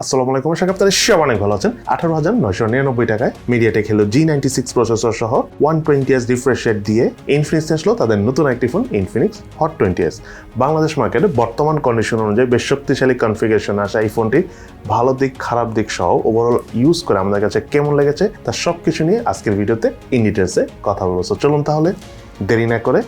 আসসালামু আলাইকুম, আশা করি আপনারা সবাই অনেক ভালো আছেন। 18,999 টাকায় মিডিয়াটেক হেলিও G96 প্রসেসর সহ 120Hz রিফ্রেশ রেট দিয়ে ইনফিনিক্স আসলো তাদের নতুন একটি phone Infinix hot 20S। Bangladesh মার্কেটে বর্তমান কন্ডিশন অনুযায়ী বেশ শক্তিশালী কনফিগারেশন আসা এই ফোনটি ভালো দিক খারাপ দিক সহ ওভারঅল ইউজ করে আমাদের কাছে কেমন লেগেছে তার সব কিছু নিয়ে আজকের ভিডিওতে ইন ডিটেলসে কথা বলবো। চলুন তাহলে দেরি না করে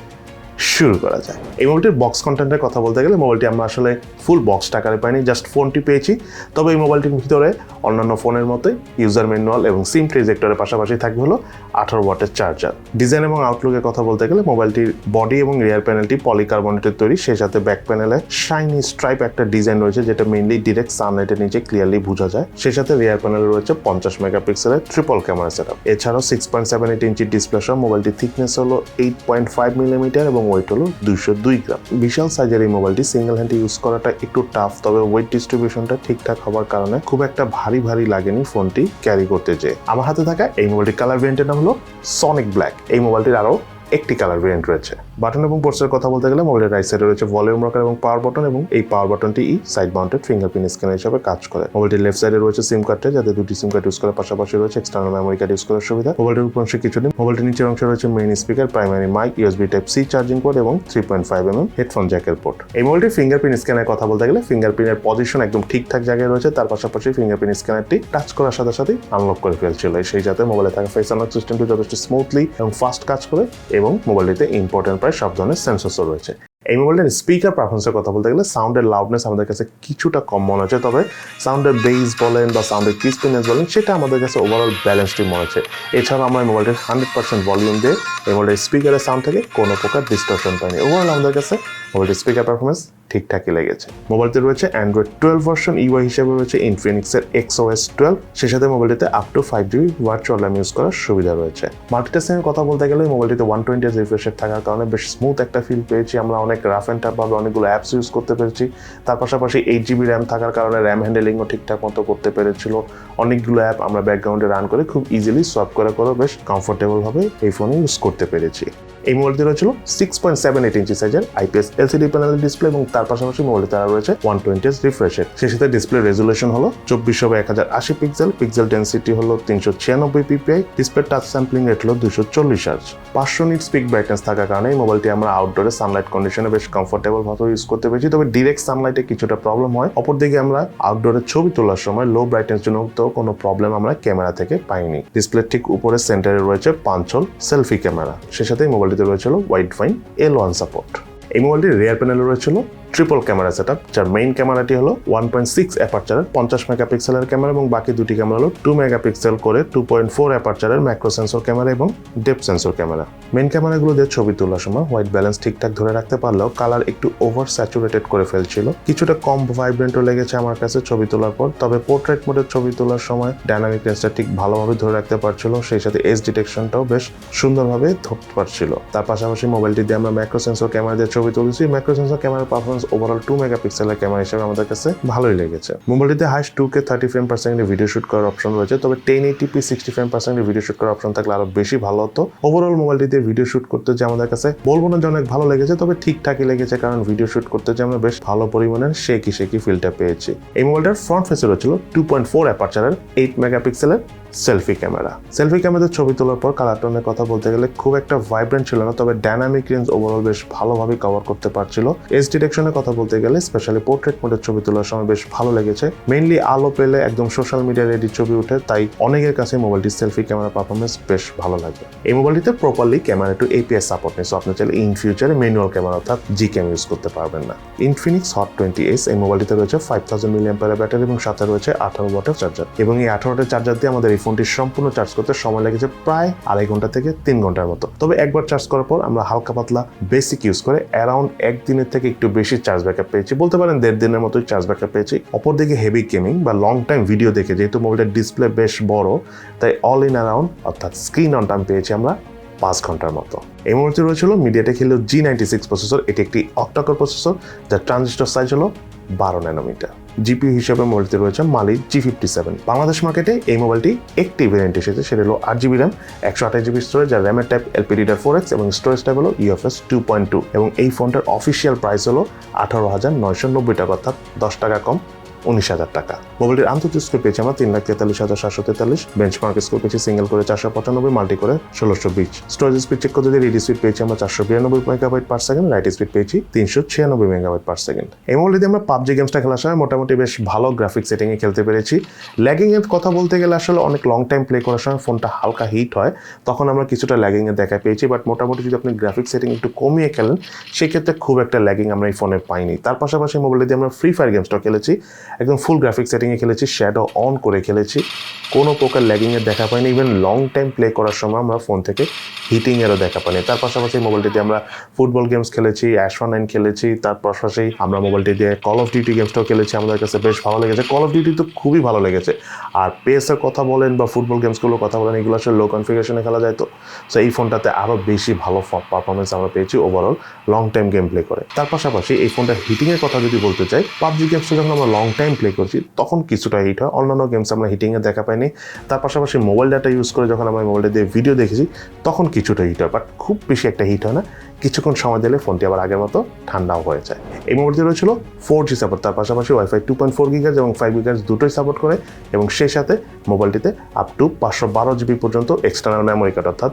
শুরু করা যায়। এই মোবাইলটির বক্স কন্টেন্টের কথা বলতে গেলে মোবাইলটি আমরা আসলে ফুল বক্স টাকারে পাইনি, জাস্ট ফোনটি পেয়েছি। তবে এই মোবাইলটির ভিতরে অন্যান্য ফোনের মতোই ইউজার ম্যানুয়াল এবং সিম ট্রেজেক্টরের পাশাপাশি থাকবে হলো 18 ওয়াটের চার্জার। ডিজাইন এবং আউটলুকের কথা বলতে গেলে মোবাইলটির বডি এবং রিয়ার প্যানেলটি পলিকার্বনেটের তৈরি, সেই সাথে ব্যাক প্যানেলে শাইনি স্ট্রাইপ একটা ডিজাইন রয়েছে যেটা মেইনলি ডিরেক্ট সানলাইটের নিচে ক্লিয়ারলি বোঝা যায়। সেই সাথে রিয়ার প্যানেলে রয়েছে 50 মেগাপিক্সেলের ট্রিপল ক্যামেরা সেটআপ। এছাড়াও 6.78 ইঞ্চি ডিসপ্লে সহ মোবাইলটির থিকনেস হলো 8.5 মিলিমিটার এবং ওয়েট হলো 202 গ্রাম। বিশাল সাইজের এই মোবাইলটি সিঙ্গেল হ্যান্ডে ইউজ করাটা একটু টাফ, তবে ওয়েট ডিস্ট্রিবিউশনটা ঠিকঠাক হওয়ার কারণে খুব একটা ভারী লাগেনি ফোনটি ক্যারি করতে যেয়ে। আমার হাতে থাকা এই মোবাইলটির কালার ভেরিয়েন্টের নাম হলো সনিক ব্ল্যাক। এই মোবাইলটির আরও একটি কালার ভেরিয়েন্ট রয়েছে। বাটন এবং পোর্টসের কথা বলতে গেলে মোবাইলের রাইট সাইডে রয়েছে ভলিউম রকার এবং পাওয়ার বাটন, এবং এই পাওয়ার বাটনটি সাইড মাউন্টেড ফিঙ্গারপ্রিন্ট স্ক্যানার হিসেবে কাজ করে। মোবাইলটির লেফট সাইডে রয়েছে সিম কার্ডে, যাতে দুটি সিম কার্ড ইউজ করার পাশাপাশি রয়েছে এক্সটার্নাল মেমোরি কার্ড ইউজ করার সুবিধা। মোবাইলটির উপর অংশে কিছু নেই। মোবাইলটির নিচের অংশে রয়েছে main speaker, primary mic, USB type C charging port এবং 3.5mm হেডফোন জ্যাকের পোর্ট। এই মোবাইলটির ফিঙ্গারপ্রিন্ট স্ক্যানের কথা বলতে গেলে ফিঙ্গারপ্রিন্টের পজিশন একদম ঠিকঠাক জায়গায় রয়েছে, তার পাশাপাশি ফিঙ্গারপ্রিন্ট স্ক্যানারটি টাচ করার সাথে সাথেই আনলক করে ফেলছিল, সেই সাথে মোবাইলে থাকা ফেস আনলক সিস্টেমটি যথেষ্ট স্মুথলি এবং ফাস্ট কাজ করে, এবং মোবাইলটিতে ইম্পর্টেন্ট প্রায় সব ধরনের সেন্সর রয়েছে। এই মোবাইলের স্পিকার পারফরমেন্সের কথা বলতে গেলে সাউন্ডের লাউডনেস আমাদের কাছে কিছুটা কম মনে হচ্ছে, তবে সাউন্ডের বেস বলেন বা সাউন্ডের ক্রিস্পিনেস বলেন সেটা আমাদের কাছে ওভারঅল ব্যালেন্সডই মনে হচ্ছে। এছাড়াও আমরা মোবাইলটির 100% ভলিউম দিয়ে এই মোবাইলের স্পিকারের সাউন্ড থেকে কোনো প্রকার ডিস্টরশন পাইনি। ওভারঅল আমাদের কাছে মোবাইলটির স্পিকার পারফরমেন্স ঠিকঠাকই লেগেছে। মোবাইলটি রয়েছে অ্যান্ড্রয়েড 12 ভার্সন, ইউআই হিসেবে রয়েছে ইনফিনিক্সের XOS 12। সেই সাথে মোবাইলটিতে up to 5GB virtual RAM use করার সুবিধা রয়েছে। মাল্টিটাস্কিং এর কথা বলতে গেলে মোবাইলটিতে 120Hz রিফ্রেশ রেট থাকার কারণে বেশ স্মুথ একটা ফিল পেয়েছি। আমরা অনেক রাফ অ্যান্ড টাফ ভাবে অনেকগুলো অ্যাপস ইউজ করতে পেরেছি। তার পাশাপাশি 8GB র্যাম থাকার কারণে র্যাম হ্যান্ডেলিংও ঠিকঠাক মতো করতে পেরেছিল। অনেকগুলো অ্যাপ আমরা ব্যাকগ্রাউন্ডে রান করে খুব ইজিলি সোয়াপ করে বেশ কমফোর্টেবল ভাবে এই ফোনে ইউজ করতে পেরেছি। এই মোবাইলটি রয়েছিল 6.78 ইঞ্চি সাইজের আইপিএস এলসিডি প্যানেলের ডিসপ্লে, এবং তার পাশাপাশি মোবাইলে তারা রয়েছে 120Hz রিফ্রেশ রেট। সেই সাথে ডিসপ্লে রেজুলেশন হলো 24x1080 পিক্সেল, পিক্সেল ডেন্সিটি হলো 396 PPI, display touch sampling rate হলো 240 Hz। 500 নিটস পিক ব্রাইটনেস থাকার কারণে এই মোবাইলটি আমরা আউটডোরে সানলাইট কন্ডিশনে বেশ কমফোর্টেবল ভাবে ইউজ করতে পেরেছি, তবে ডিরেক্ট সানলাইটে কিছুটা প্রবলেম হয়। অপরদিকে আমরা আউটডোরে ছবি তোলার সময় লো ব্রাইটনেস জন্য কোনো প্রবলেম আমরা ক্যামেরা থেকে পাইনি। ডিসপ্লে ঠিক উপরে সেন্টারে রয়েছে 5 হোল সেলফি ক্যামেরা। সেই সাথে মোবাইলটিতে রয়েছিল ওয়াইড ফাইন L1 সাপোর্ট। এই মোবাইলটির রিয়ার প্যানেলে রয়েছিল ট্রিপল ক্যামেরা সেটআপ, যার মেইন ক্যামেরাটি হলো 1.6 অ্যাপারচারের 50 মেগাপিক্সেলের ক্যামেরা, এবং বাকি দুটি ক্যামেরা হলো 2 মেগাপিক্সেল করে 2.4 অ্যাপারচারের ম্যাক্রো সেন্সর ক্যামেরা এবং ডেপথ সেন্সর ক্যামেরা। মেইন ক্যামেরাগুলো দিয়ে ছবি তোলার সময় হোয়াইট ব্যালেন্স ঠিকঠাক ধরে রাখতে পারলেও কালার একটু ওভার স্যাচুরেটেড করে ফেলছিল, কিছুটা কম ভাইব্রেন্টও লেগেছে আমার কাছে ছবি তোলার পর। তবে পোর্ট্রেট মোডের ছবি তোলার সময় ডাইনামিক রেঞ্জটা ঠিক ভালোভাবে ধরে রাখতে পারছিল, সেই সাথে এজ ডিটেকশনটাও বেশ সুন্দরভাবে ধরতে পারছিল। তার পাশাপাশি মোবাইলটি দিয়ে আমরা ম্যাক্রো সেন্সর ক্যামেরা দিয়ে ছবি তুলেছি। ম্যাক্রো সেন্সর ক্যামেরার পারফরমেন্স ওভারঅল 2 মেগাপিক্সেলের ক্যামেরা হিসেবে আমাদের কাছে ভালোই লেগেছে। মোবাইলটিতে হাইস্ট 2K 30 ফ্রেম পার সেকেন্ডে ভিডিও শুট করার অপশন রয়েছে, তবে 1080p 60 ফ্রেম পার সেকেন্ডে ভিডিও শুট করার অপশন থাকলে আরো বেশি ভালো হতো। ওভারঅল মোবাইলটি দিয়ে ভিডিও শুট করতে যে আমাদের কাছে বলবো না যে অনেক ভালো লেগেছে, তবে ঠিকঠাকই লেগেছে, কারণ ভিডিও শুট করতে যে আমরা বেশ ভালো পরিমাণের শেকি ফিলটা পেয়েছি। এই মোবাইলটার ফ্রন্ট ফেসে রয়েছিল 2.4 অ্যাপারচারের 8 মেগাপিক্সেলের সেলফি ক্যামেরা। সেলফি ক্যামেরাতে ছবি তোলার পর কালার টোনের কথা বলতে গেলে খুব একটা ভাইব্রেন্ট ছিল না, তবে ডাইনামিক রেঞ্জ ওভারঅল বেশ ভালোভাবে কভার করতে পারছিল। এজ ডিটেকশনের কথা বলতে গেলে স্পেশালি পোর্ট্রেট মোডের ছবি তোলার সময় বেশ ভালো লেগেছে। মেইনলি আলো পেলে একদম সোশ্যাল মিডিয়া রেডি ছবি উঠে, তাই অনেকের কাছে মোবাইলটির সেলফি ক্যামেরা পারফরমেন্স বেশ ভালো লাগে। এই মোবাইলটিতে properly camera two APS support নেই, সো আপনি চাইলে ইন ফিউচারে ম্যানুয়াল ক্যামেরা অর্থাৎ GCAM ইউজ করতে পারবেন না। ইনফিনিক্স হট 20S এই মোবাইলটিতে রয়েছে 5000 mAh ব্যাটারি এবং সাথে রয়েছে 18 ওয়াটের চার্জার, এবং এই 18 ওয়াটের চার্জার দিয়ে আমাদের এই ফোনটি সম্পূর্ণ চার্জ করতে সময় লেগেছে প্রায় 2.5 ঘন্টা থেকে 3 ঘন্টার মতো। তবে একবার চার্জ করার পর আমরা হালকা পাতলা বেসিক ইউজ করে অ্যারাউন্ড 1 দিনের থেকে একটু বেশি চার্জ ব্যাকআপ পেয়েছি, বলতে পারেন 1.5 দিনের মতোই চার্জ ব্যাকআপ পেয়েছি। অপরদিকে হেভি গেমিং বা লং টাইম ভিডিও দেখে যেহেতু মোবাইলের ডিসপ্লে বেশ বড়, তাই অল ইন অ্যারাউন্ড অর্থাৎ স্ক্রিন অন টাইম পেয়েছি আমরা 5 ঘন্টার মতো। এই মুহূর্তে রয়েছিল মিডিয়াটেক হেলিও G96 প্রসেসর। এটি একটি অক্টাকোর প্রসেসর, যার ট্রানজিস্টর সাইজ হলো 12 ন্যানোমিটার। জিপিইউ হিসেবে মোবাইলটি রয়েছে মালিক G57। বাংলাদেশ মার্কেটে এই মোবাইলটি একটি ভেরিয়েন্ট এসেছে, সেটা হলো 8GB র্যাম 128GB স্টোরেজ, যার র্যামের টাইপ LPDDR4X এবং স্টোরেজ টাইপ হলো UFS 2.2, এবং এই ফোনটার অফিসিয়াল প্রাইস হলো 18,990 টাকা, অর্থাৎ 10 টাকা কম 19,000 টাকা। মোবাইলটির আন্তর্জাতিক স্কোর পেয়েছি আমরা 3,43,743, বেঞ্চমার্ক স্কোর পেয়েছি সিঙ্গেল করে 495, মাল্টি করে 1620। স্টোরেজ স্পিড চেক করতে রিড স্পিড পেয়েছি আমরা 492 megabyte per second, right speed পেয়েছি 396 মেগাবাইট পার সেকেন্ড। এই মোবাইলটিতে আমরা পাবজি গেমসটা খেলার সময় মোটামুটি বেশ ভালো গ্রাফিক্স সেটিংয়ে খেলতে পেরেছি। ল্যাগিং এর কথা বলতে গেলে আসলে অনেক লং টাইম প্লে করার সময় ফোনটা হালকা হিট হয়, তখন আমরা কিছুটা ল্যাগিং এর দেখা পেয়েছি, বাট মোটামুটি যদি আপনি গ্রাফিক্স সেটিং একটু কমিয়ে খেলেন সেক্ষেত্রে খুব একটা ল্যাগিং আমরা এই ফোনে পাইনি। তার পাশাপাশি মোবাইলে দিয়ে আমরা ফ্রি ফায়ার গেমসটা খেলেছি, একদম ফুল গ্রাফিক্স সেটিংয়ে খেলেছি, শ্যাডো অন করে খেলেছি, কোনো প্রকার ল্যাগিংয়ের দেখা পাইনি। ইভেন লং টাইম প্লে করার সময় আমরা ফোন থেকে হিটিংয়েরও দেখা পাইনি। তার পাশাপাশি মোবাইলটি দিয়ে আমরা ফুটবল গেমস খেলেছি, অ্যাশ19 খেলেছি, তার পাশাপাশি আমরা মোবাইলটি দিয়ে কল অফ ডিউটি গেমসটাও খেলেছি, আমাদের কাছে বেশ ভালো লেগেছে। কল অফ ডিউটি তো খুবই ভালো লেগেছে। আর পেসের কথা বলেন বা ফুটবল গেমসগুলোর কথা বলেন, এগুলো আসলে লো কনফিগারেশনে খেলা যায়, তো সো এই ফোনটাতে আরও বেশি ভালো পারফরমেন্স আমরা পেয়েছি overall long time game play করে। তার পাশাপাশি এই ফোনটার হিটিংয়ের কথা যদি বলতে চাই, পাবজি গেমসটা যখন আমরা লং টাইম প্লে করছি তখন কিছুটা হিট হয়, অন্যান্য গেমস আমরা হিটিংয়ে দেখা পাইনি। তার পাশাপাশি মোবাইল ডাটা ইউজ করে যখন আমরা মোবাইলটা দিয়ে ভিডিও দেখেছি তখন কিছুটা হিট হয়, বাট খুব বেশি একটা হিট হয় না। কিছুক্ষণ সময় দিলে ফোনটি আবার আগের মতো ঠান্ডাও হয়ে যায়। এই মোবাইলটি রয়েছিল 4G সাপোর্ট, তার পাশাপাশি ওয়াইফাই 2.4 গিগার্জ এবং 5 গিগার্জ দুটোই সাপোর্ট করে, এবং সেই সাথে মোবাইলটিতে আপ টু 512 জিবি পর্যন্ত এক্সটার্নাল মেমোরি কার্ড অর্থাৎ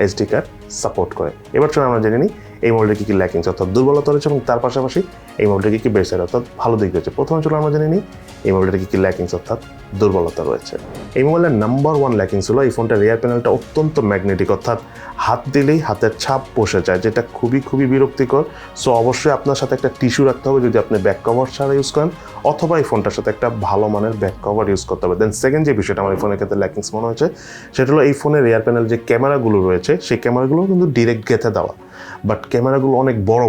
SD কার্ড সাপোর্ট করে। এবার চলুন আমরা জেনে নিই এই মোবাইলটি কী কী ল্যাকিংস অর্থাৎ দুর্বলতা রয়েছে এবং তার পাশাপাশি এই মোবাইলটি কী বেশ সাইড অর্থাৎ ভালো দিক রয়েছে। প্রথমে চলুন আমরা জেনে নিই এই মোবাইলটি কী ল্যাকিংস অর্থাৎ দুর্বলতা রয়েছে। এই মোবাইলের নাম্বার 1 ল্যাকিংস হলো এই ফোনটার রিয়ার প্যানেলটা অত্যন্ত ম্যাগনেটিক, অর্থাৎ হাত দিলেই হাতের ছাপ বসে যায়, যেটা খুবই বিরক্তিকর। সো অবশ্যই আপনার সাথে একটা টিস্যু রাখতে হবে যদি আপনি ব্যাক কভার ছাড়া ইউজ করেন, অথবা এই ফোনটার সাথে একটা ভালো মানের ব্যাক কভার ইউজ করতে হবে। দেন সেকেন্ড যে বিষয়টা আমার এই ফোনের ক্ষেত্রে ল্যাকিংস মনে হয়েছে সেটা হলো এই ফোনের রিয়ার প্যানেল যে ক্যামেরাগুলো রয়েছে সেই ক্যামেরাগুলো কিন্তু ডিরেক্ট গেঁথে দেওয়া, বাট ক্যামেরাগুলো অনেক বড়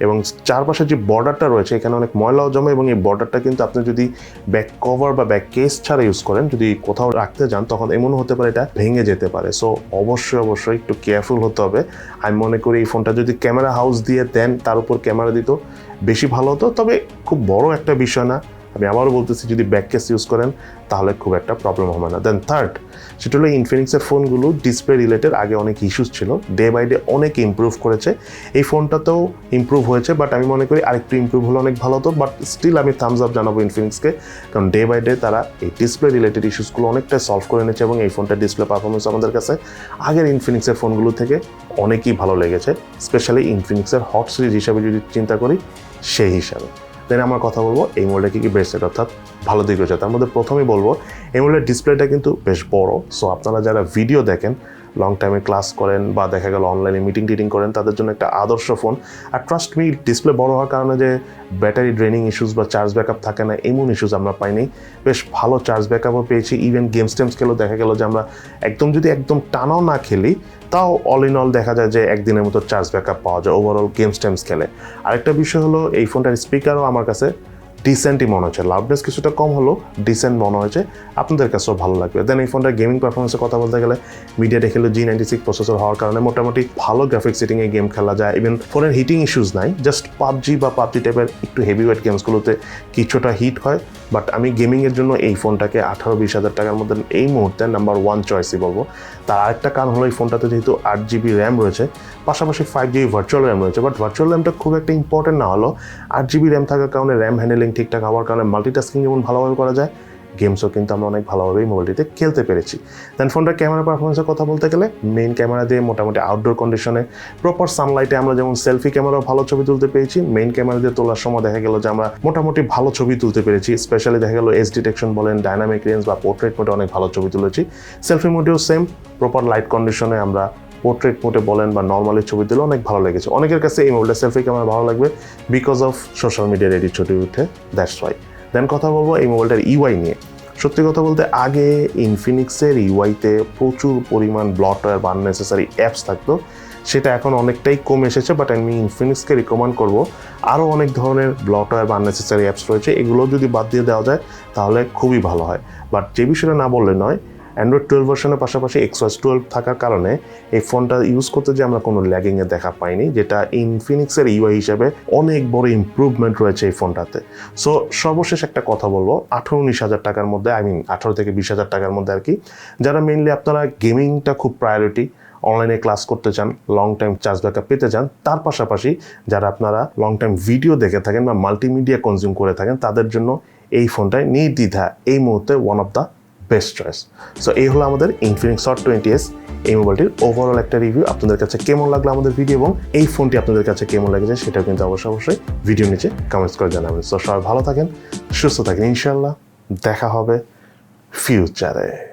এবং চারপাশে যে বর্ডারটা রয়েছে এখানে অনেক ময়লাও জমে, এবং এই বর্ডারটা কিন্তু আপনি যদি ব্যাক কভার বা ব্যাক কেস ছাড়া ইউজ করেন, যদি কোথাও রাখতে যান তখন এমনও হতে পারে এটা ভেঙে যেতে পারে। সো অবশ্যই একটু কেয়ারফুল হতে হবে। আমি মনে করি এই ফোনটা যদি ক্যামেরা হাউস দিয়ে দেন তার উপর ক্যামেরা দিত বেশি ভালো হতো, তবে খুব বড় একটা বিষয় না। আমি আবারও বলতেছি যদি ব্যাক কেস ইউজ করেন তাহলে খুব একটা প্রবলেম হবে না। দেন থার্ড সেটা হলো ইনফিনিক্সের ফোনগুলো ডিসপ্লে রিলেটেড আগে অনেক ইস্যুস ছিল, ডে বাই ডে অনেক ইমপ্রুভ করেছে। এই ফোনটাতেও ইমপ্রুভ হয়েছে, বাট আমি মনে করি আরেকটু ইমপ্রুভ হলে অনেক ভালো হতো। বাট স্টিল আমি থামস আপ জানাবো ইনফিনিক্সকে, কারণ ডে বাই ডে তারা এই ডিসপ্লে রিলেটেড ইস্যুসগুলো অনেকটাই সলভ করে নিয়েছে, এবং এই ফোনটার ডিসপ্লে পারফরমেন্স আমাদের কাছে আগের ইনফিনিক্সের ফোনগুলো থেকে অনেকই ভালো লেগেছে, স্পেশালি ইনফিনিক্সের হট সিরিজ হিসাবে যদি চিন্তা করি সেই হিসাবে। দেন আমরা কথা বলবো এই মোবাইলটা কী বেস্ট অর্থাৎ ভালো দিক রয়েছে। তার মধ্যে প্রথমেই বলবো এই মোবাইলের ডিসপ্লেটা কিন্তু বেশ বড়। সো আপনারা যারা ভিডিও দেখেন, লং টাইমে ক্লাস করেন বা দেখা গেল অনলাইনে মিটিং করেন, তাদের জন্য একটা আদর্শ ফোন। আর ট্রাস্ট মি, ডিসপ্লে বড় হওয়ার কারণে যে ব্যাটারি ড্রেনিং ইস্যুস বা চার্জ ব্যাকআপ থাকে না এমন ইস্যুস আমরা পাইনি, বেশ ভালো চার্জ ব্যাকআপও পেয়েছি। ইভেন গেমস খেলেও দেখা গেল যে আমরা একদম টানাও না খেলি তাও অল ইন অল দেখা যায় যে একদিনের মতো চার্জ ব্যাকআপ পাওয়া যায় ওভারঅল গেমস খেলে। আরেকটা বিষয় হলো এই ফোনটার স্পিকারও আমার কাছে ডিসেন্টই মনে হচ্ছে, লাউডনেস কিছুটা কম হলো, ডিসেন্ট মনে হয়েছে, আপনাদের কাছেও ভালো লাগবে। দেন এই ফোনটার গেমিং পারফরমেন্সের কথা বলতে গেলে মিডিয়াটেক Helio G96 প্রসেসর হওয়ার কারণে মোটামুটি ভালো গ্রাফিক্স সেটিংয়ে গেম খেলা যায়। ইভেন ফোনের হিটিং ইস্যুস নাই, জাস্ট পাবজি টাইপের একটু হেভিওয়েট গেমসগুলোতে কিছুটা হিট হয়, বাট আমি গেমিংয়ের জন্য এই ফোনটাকে 18-20 হাজার টাকার মধ্যে এই মুহূর্তে নাম্বার 1 চয়েসই বলবো। তার আরেকটা কারণ হলো এই ফোনটাতে যেহেতু 8GB র্যাম রয়েছে, পাশাপাশি 5GB ভার্চুয়াল র্যাম রয়েছে, বাট ভার্চুয়াল র্যামটা খুব একটা ইম্পর্টেন্ট না হলো 8GB র্যাম থাকার কারণে র্যাম হ্যান্ডেলিং ঠিকঠাক হওয়ার কারণে মাল্টিটাস্কিং যেমন ভালোভাবে করা যায়, গেমসও কিন্তু আমরা অনেক ভালোভাবেই মোবাইলটিতে খেলতে পেরেছি। দেন ফোনটার ক্যামেরা পারফরমেন্সের কথা বলতে গেলে মেইন ক্যামেরা দিয়ে মোটামুটি আউটডোর কন্ডিশনে প্রপার সানলাইটে আমরা যেমন সেলফি ক্যামেরাও ভালো ছবি তুলতে পেরেছি, মেইন ক্যামেরা দিয়ে তোলার সময় দেখা গেল যে আমরা মোটামুটি ভালো ছবি তুলতে পেরেছি। স্পেশালি দেখা গেল এজ ডিটেকশন বলেন, ডাইনামিক রেঞ্জ বা পোর্ট্রেট মোডে অনেক ভালো ছবি তুলেছি। সেলফি মোডেও সেম প্রপার লাইট কন্ডিশনে আমরা পোর্ট্রেট মোডে বলেন বা নর্মালি ছবি দিলে অনেক ভালো লেগেছে। অনেকের কাছে এই মোবাইলটা সেলফি ক্যামেরা ভালো লাগবে বিকজ অফ সোশ্যাল মিডিয়ার এডিট ছবি উঠে, দ্যাটস ওয়াই। দেন কথা বলবো এই মোবাইলটার ইউআই নিয়ে। সত্যি কথা বলতে আগে ইনফিনিক্সের ইউআইতে প্রচুর পরিমাণ ব্লটওয়্যার বা আননেসেসারি অ্যাপস থাকতো, সেটা এখন অনেকটাই কমে এসেছে। বাট আমি ইনফিনিক্সকে রিকমেন্ড করব আরও অনেক ধরনের ব্লটওয়্যার বা আননেসেসারি অ্যাপস রয়েছে, এগুলো যদি বাদ দিয়ে দেওয়া যায় তাহলে খুবই ভালো হয়। বাট যে বিষয়টা না বললে নয়, অ্যান্ড্রয়েড 12 ভার্সনের পাশাপাশি XOS 12 থাকার কারণে এই ফোনটা ইউজ করতে যে আমরা কোনো ল্যাগিংয়ে দেখা পাইনি, যেটা ইনফিনিক্সের ইউআই হিসাবে অনেক বড় ইমপ্রুভমেন্ট রয়েছে এই ফোনটাতে। সো সর্বশেষ একটা কথা বলবো, 18-19 হাজার টাকার মধ্যে, 18 থেকে 20 হাজার টাকার মধ্যে আর কি, যারা মেইনলি আপনারা গেমিংটা খুব প্রায়োরিটি, অনলাইনে ক্লাস করতে চান, লং টাইম চার্জ ব্যাকআপ পেতে চান, তার পাশাপাশি যারা আপনারা লং টাইম ভিডিও দেখে থাকেন বা মাল্টিমিডিয়া কনজিউম করে থাকেন, তাদের জন্য এই ফোনটাই নির্দ্বিধা এই মুহূর্তে one of the best choice. So এই হলো আমাদের ইনফিনিক্স হট 20s এই মোবাইলটির ওভারঅল একটা রিভিউ। আপনাদের কাছে কেমন লাগলো আমাদের ভিডিও এবং এই ফোনটি আপনাদের কাছে কেমন লেগেছে সেটাও কিন্তু অবশ্যই ভিডিও নিচে কমেন্টস করে জানাবেন। সো সবাই ভালো থাকেন, সুস্থ থাকেন, ইনশাল্লাহ দেখা হবে ফিউচারে।